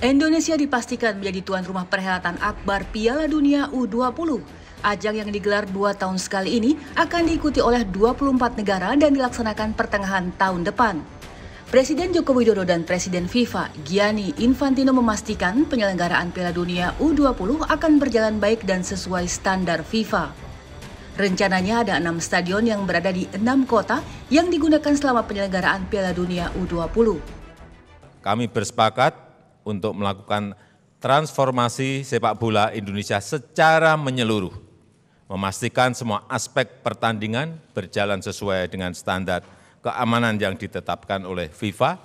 Indonesia dipastikan menjadi tuan rumah perhelatan akbar Piala Dunia U20. Ajang yang digelar 2 tahun sekali ini akan diikuti oleh 24 negara dan dilaksanakan pertengahan tahun depan. Presiden Joko Widodo dan Presiden FIFA, Gianni Infantino memastikan penyelenggaraan Piala Dunia U20 akan berjalan baik dan sesuai standar FIFA. Rencananya ada 6 stadion yang berada di 6 kota yang digunakan selama penyelenggaraan Piala Dunia U20. Kami bersepakat untuk melakukan transformasi sepak bola Indonesia secara menyeluruh, memastikan semua aspek pertandingan berjalan sesuai dengan standar keamanan yang ditetapkan oleh FIFA.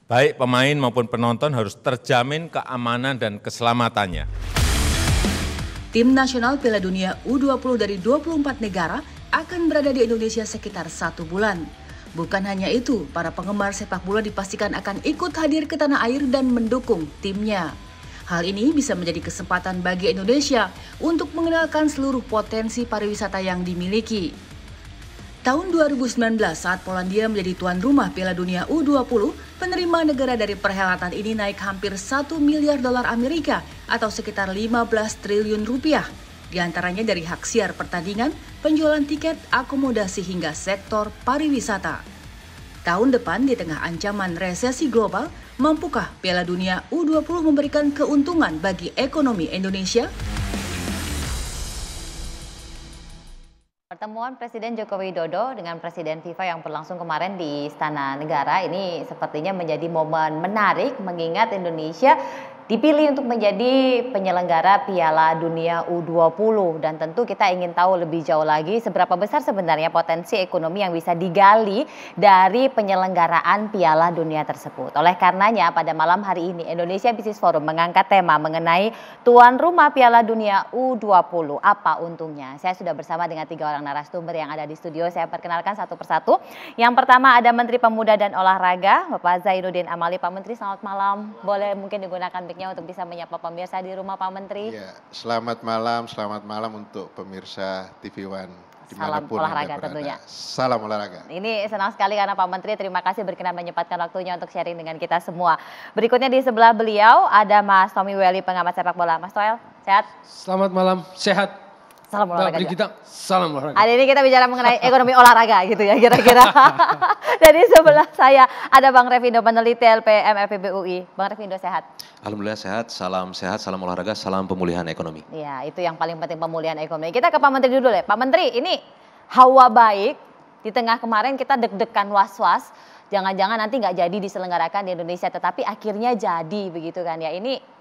Baik pemain maupun penonton harus terjamin keamanan dan keselamatannya. Tim nasional Piala Dunia U20 dari 24 negara akan berada di Indonesia sekitar 1 bulan. Bukan hanya itu, para penggemar sepak bola dipastikan akan ikut hadir ke tanah air dan mendukung timnya. Hal ini bisa menjadi kesempatan bagi Indonesia untuk mengenalkan seluruh potensi pariwisata yang dimiliki. Tahun 2019 saat Polandia menjadi tuan rumah Piala Dunia U20, penerima negara dari perhelatan ini naik hampir 1 miliar dolar Amerika atau sekitar 15 triliun rupiah. Di antaranya dari hak siar pertandingan, penjualan tiket, akomodasi hingga sektor pariwisata. Tahun depan di tengah ancaman resesi global, mampukah Piala Dunia U20 memberikan keuntungan bagi ekonomi Indonesia? Pertemuan Presiden Joko Widodo dengan Presiden FIFA yang berlangsung kemarin di Istana Negara ini sepertinya menjadi momen menarik mengingat Indonesia dipilih untuk menjadi penyelenggara Piala Dunia U20 dan tentu kita ingin tahu lebih jauh lagi seberapa besar sebenarnya potensi ekonomi yang bisa digali dari penyelenggaraan Piala Dunia tersebut. Oleh karenanya pada malam hari ini Indonesia Business Forum mengangkat tema mengenai tuan rumah Piala Dunia U20. Apa untungnya? Saya sudah bersama dengan 3 orang narasumber yang ada di studio. Saya perkenalkan satu persatu. Yang pertama ada Menteri Pemuda dan Olahraga, Bapak Zainuddin Amali. Pak Menteri, selamat malam. Boleh mungkin digunakan untuk bisa menyapa pemirsa di rumah, Pak Menteri. Ya, selamat malam untuk pemirsa TV One. Salam olahraga tentunya. Salam olahraga. Ini senang sekali karena Pak Menteri terima kasih berkenan menyempatkan waktunya untuk sharing dengan kita semua. Berikutnya di sebelah beliau ada Mas Tommy Welly, pengamat sepak bola. Mas Toel, sehat? Selamat malam, sehat. Salam olahraga juga. Salam olahraga. Hari ini kita bicara mengenai ekonomi olahraga gitu ya kira-kira. Dari sebelah saya ada Bang Revindo, peneliti LPM FEB UI. Bang Revindo sehat? Alhamdulillah sehat, salam olahraga, salam pemulihan ekonomi. Ya, itu yang paling penting, pemulihan ekonomi. Kita ke Pak Menteri dulu ya. Pak Menteri, ini hawa baik di tengah kemarin kita deg-degan was-was. Jangan-jangan nanti nggak jadi diselenggarakan di Indonesia, tetapi akhirnya jadi begitu kan ya. Ini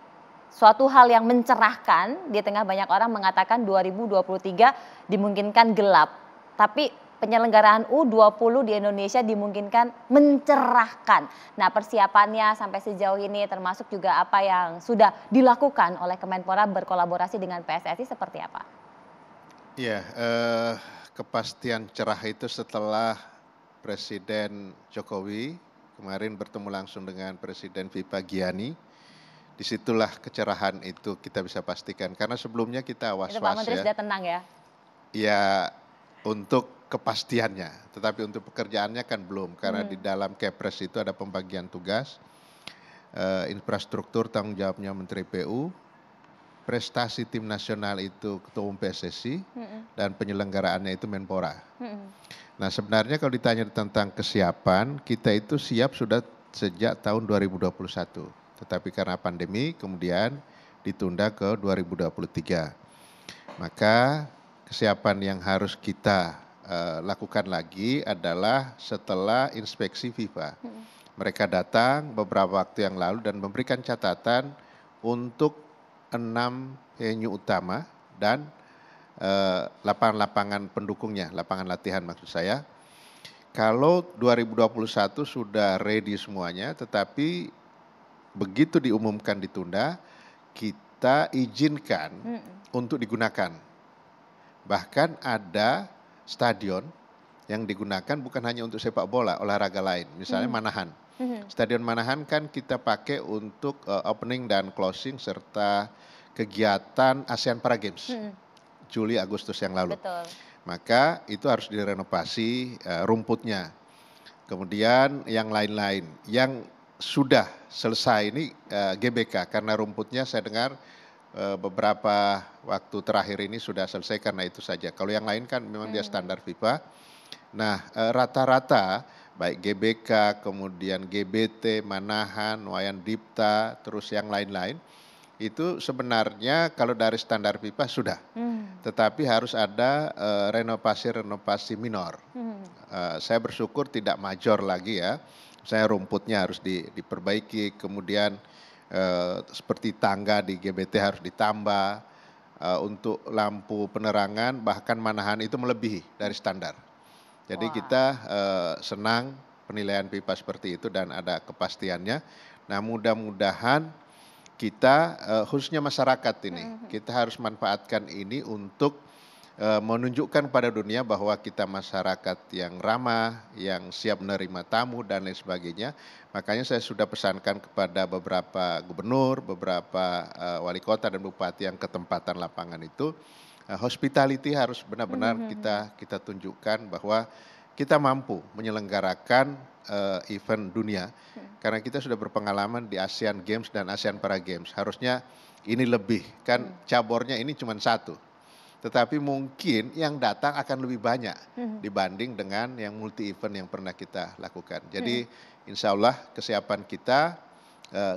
suatu hal yang mencerahkan di tengah banyak orang mengatakan 2023 dimungkinkan gelap. Tapi penyelenggaraan U20 di Indonesia dimungkinkan mencerahkan. Nah, persiapannya sampai sejauh ini termasuk juga apa yang sudah dilakukan oleh Kemenpora berkolaborasi dengan PSSI seperti apa? Ya, kepastian cerah itu setelah Presiden Jokowi kemarin bertemu langsung dengan Presiden FIFA Gianni. Disitulah kecerahan itu kita bisa pastikan. Karena sebelumnya kita was-was ya. Itu Pak Menteri sudah tenang ya? Ya, untuk kepastiannya. Tetapi untuk pekerjaannya kan belum. Karena di dalam Kepres itu ada pembagian tugas. Infrastruktur tanggung jawabnya Menteri PU. Prestasi tim nasional itu Ketua Umum PSSI. Dan penyelenggaraannya itu Menpora. Nah sebenarnya kalau ditanya tentang kesiapan, kita itu siap sudah sejak tahun 2021. Tetapi karena pandemi kemudian ditunda ke 2023. Maka kesiapan yang harus kita lakukan lagi adalah setelah inspeksi FIFA. Mereka datang beberapa waktu yang lalu dan memberikan catatan untuk 6 venue utama dan lapangan-lapangan pendukungnya, lapangan latihan maksud saya. Kalau 2021 sudah ready semuanya, tetapi begitu diumumkan ditunda, kita izinkan untuk digunakan. Bahkan ada stadion yang digunakan bukan hanya untuk sepak bola, olahraga lain. Misalnya Manahan. Stadion Manahan kan kita pakai untuk opening dan closing serta kegiatan ASEAN Para Games. Juli Agustus yang lalu. Betul. Maka itu harus direnovasi rumputnya. Kemudian yang lain-lain. Yang sudah selesai ini GBK karena rumputnya saya dengar beberapa waktu terakhir ini sudah selesai karena itu saja. Kalau yang lain kan memang dia standar FIFA. Nah, rata-rata baik GBK, kemudian GBT, Manahan, Wayan Dipta, terus yang lain-lain itu sebenarnya kalau dari standar FIFA sudah. Tetapi harus ada renovasi-renovasi minor. Saya bersyukur tidak major lagi ya. Saya rumputnya harus diperbaiki, kemudian seperti tangga di GBT harus ditambah, untuk lampu penerangan bahkan Manahan itu melebihi dari standar. Jadi kita senang penilaian FIFA seperti itu dan ada kepastiannya. Nah mudah-mudahan kita khususnya masyarakat ini, kita harus manfaatkan ini untuk menunjukkan pada dunia bahwa kita masyarakat yang ramah, yang siap menerima tamu dan lain sebagainya. Makanya saya sudah pesankan kepada beberapa gubernur, beberapa wali kota dan bupati yang ketempatan lapangan itu, hospitality harus benar-benar kita tunjukkan bahwa kita mampu menyelenggarakan event dunia. Karena kita sudah berpengalaman di Asian Games dan Asian Para Games. Harusnya ini lebih, kan cabornya ini cuma satu. Tetapi mungkin yang datang akan lebih banyak dibanding dengan yang multi event yang pernah kita lakukan. Jadi insya Allah kesiapan kita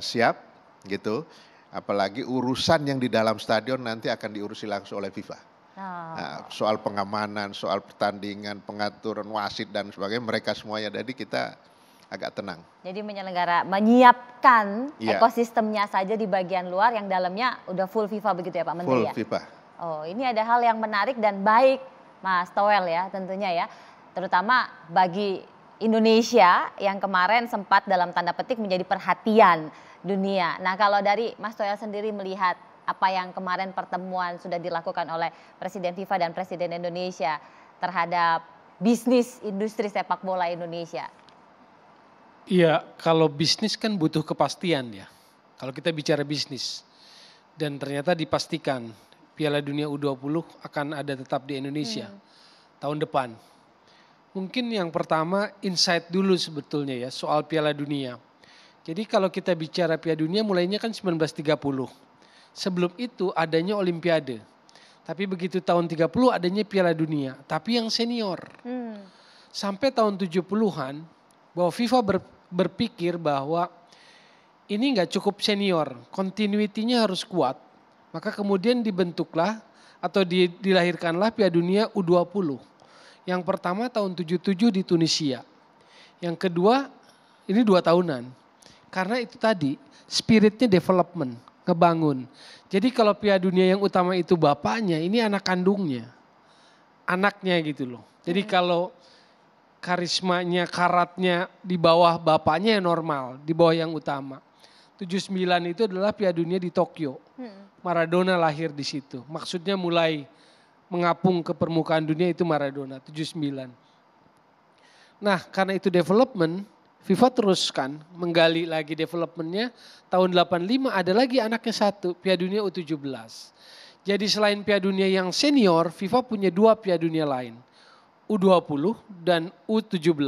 siap gitu. Apalagi urusan yang di dalam stadion nanti akan diurusi langsung oleh FIFA. Nah, soal pengamanan, soal pertandingan, pengaturan wasit dan sebagainya mereka semuanya. Jadi kita agak tenang. Jadi menyiapkan ekosistemnya saja di bagian luar, yang dalamnya udah full FIFA begitu ya Pak Menteri? Full ya? FIFA. Oh, ini ada hal yang menarik dan baik Mas Toel ya tentunya ya. Terutama bagi Indonesia yang kemarin sempat dalam tanda petik menjadi perhatian dunia. Nah kalau dari Mas Toel sendiri melihat apa yang kemarin pertemuan sudah dilakukan oleh Presiden FIFA dan Presiden Indonesia terhadap bisnis industri sepak bola Indonesia. Iya, kalau bisnis kan butuh kepastian ya. Kalau kita bicara bisnis dan ternyata dipastikan Piala Dunia U20 akan ada tetap di Indonesia tahun depan. Mungkin yang pertama insight dulu sebetulnya ya soal Piala Dunia. Jadi kalau kita bicara Piala Dunia mulainya kan 1930. Sebelum itu adanya Olimpiade. Tapi begitu tahun 30 adanya Piala Dunia. Tapi yang senior. Sampai tahun 70-an bahwa FIFA berpikir bahwa ini nggak cukup senior. Continuity-nya harus kuat. Maka kemudian dibentuklah atau dilahirkanlah Piala Dunia U20. Yang pertama tahun 77 di Tunisia. Yang kedua ini 2 tahunan. Karena itu tadi spiritnya development, ngebangun. Jadi kalau Piala Dunia yang utama itu bapaknya, ini anak kandungnya. Anaknya gitu loh. Jadi kalau karismanya, karatnya di bawah bapaknya ya normal, di bawah yang utama. 79 itu adalah Piala Dunia di Tokyo. Maradona lahir di situ. Maksudnya mulai mengapung ke permukaan dunia itu Maradona 79. Nah, karena itu development, FIFA teruskan menggali lagi developmentnya. Tahun 85 ada lagi anaknya satu, Piala Dunia U17. Jadi selain Piala Dunia yang senior, FIFA punya 2 Piala Dunia lain. U20 dan U17.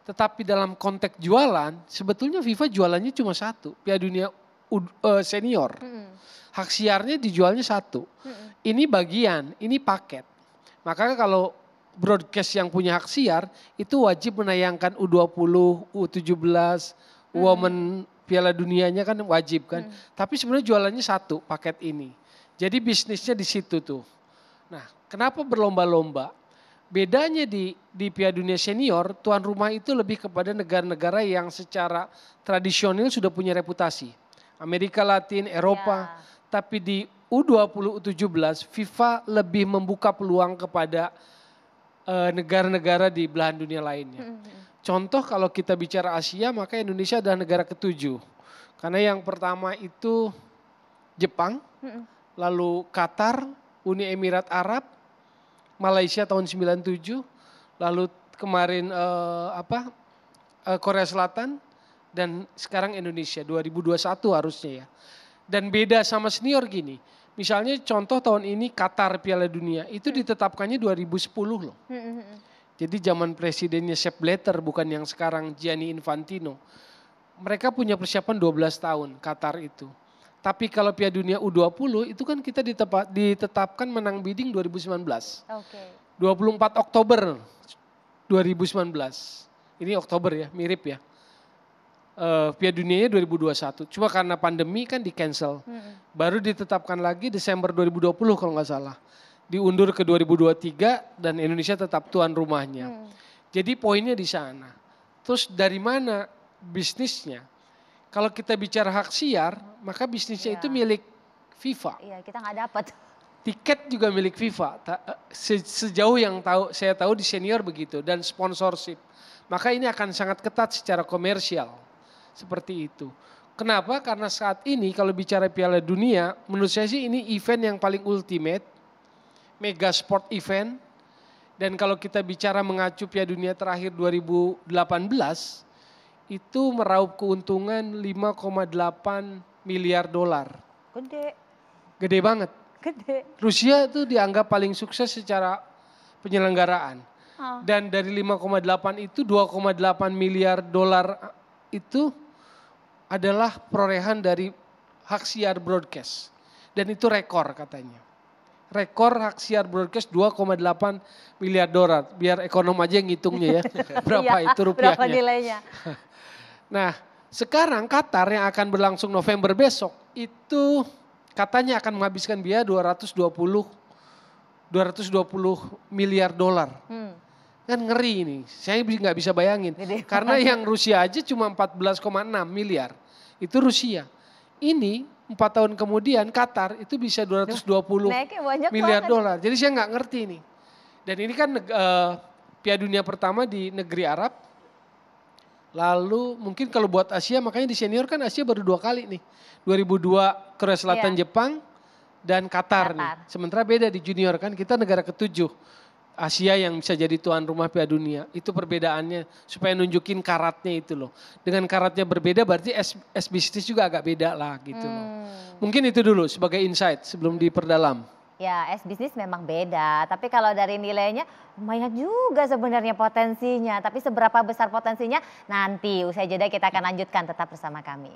Tetapi dalam konteks jualan, sebetulnya FIFA jualannya cuma 1, Piala Dunia senior. Hak siarnya dijualnya 1. Ini bagian, ini paket. Maka kalau broadcast yang punya hak siar itu wajib menayangkan U20, U17, Women Piala Dunianya kan wajib kan. Tapi sebenarnya jualannya 1 paket ini. Jadi bisnisnya di situ tuh. Nah, kenapa berlomba-lomba? Bedanya di Piala Dunia senior, tuan rumah itu lebih kepada negara-negara yang secara tradisional sudah punya reputasi. Amerika Latin, Eropa. Tapi di U20, U17 FIFA lebih membuka peluang kepada negara-negara di belahan dunia lainnya. Contoh kalau kita bicara Asia maka Indonesia adalah negara ke-7. Karena yang pertama itu Jepang, lalu Qatar, Uni Emirat Arab, Malaysia tahun 97, lalu kemarin Korea Selatan dan sekarang Indonesia 2021 harusnya ya. Dan beda sama senior gini. Misalnya contoh tahun ini Qatar Piala Dunia itu ditetapkannya 2010 loh. Jadi zaman presidennya Sepp Blatter bukan yang sekarang Gianni Infantino. mereka punya persiapan 12 tahun Qatar itu. Tapi kalau Piala Dunia U20 itu kan kita ditetapkan menang bidding 2019. Oke. 24 Oktober 2019. Ini Oktober ya, mirip ya. Piala Dunianya 2021. Cuma karena pandemi kan di cancel. Baru ditetapkan lagi Desember 2020 kalau nggak salah. Diundur ke 2023 dan Indonesia tetap tuan rumahnya. Jadi poinnya di sana. Terus dari mana bisnisnya? Kalau kita bicara hak siar, maka bisnisnya itu milik FIFA. Iya, kita nggak dapat. Tiket juga milik FIFA. Sejauh yang saya tahu di senior begitu dan sponsorship. Maka ini akan sangat ketat secara komersial. Seperti itu. Kenapa? Karena saat ini kalau bicara Piala Dunia, menurut saya sih ini event yang paling ultimate. Mega sport event. Dan kalau kita bicara mengacu Piala Dunia terakhir 2018, itu meraup keuntungan 5,8 miliar dolar. Gede. Gede banget. Gede. Rusia itu dianggap paling sukses secara penyelenggaraan. Dan dari 5,8 itu 2,8 miliar dolar itu adalah perolehan dari hak siar broadcast. Dan itu rekor katanya. Rekor hak siar broadcast 2,8 miliar dolar. Biar ekonom aja yang ngitungnya ya. Berapa itu rupiahnya. Berapa nilainya. Nah sekarang Qatar yang akan berlangsung November besok. Itu katanya akan menghabiskan biaya 220 miliar dolar. Kan ngeri ini. Saya nggak bisa bayangin. Karena yang Rusia aja cuma 14,6 miliar. Itu Rusia. Ini 4 tahun kemudian Qatar itu bisa 220 miliar dolar. Jadi saya nggak ngerti ini. Dan ini kan Piala Dunia pertama di negeri Arab. Lalu mungkin kalau buat Asia, makanya di senior kan Asia baru 2 kali nih. 2002 Korea Selatan, Jepang dan Qatar nih. Sementara beda di junior kan kita negara ke-7 Asia yang bisa jadi tuan rumah Piala Dunia. Itu perbedaannya supaya nunjukin karatnya itu loh. Dengan karatnya berbeda berarti bisnis juga agak beda lah gitu loh. Mungkin itu dulu sebagai insight sebelum diperdalam. Ya, bisnis memang beda. Tapi kalau dari nilainya lumayan juga sebenarnya potensinya. Tapi seberapa besar potensinya nanti usai jeda kita akan lanjutkan, tetap bersama kami.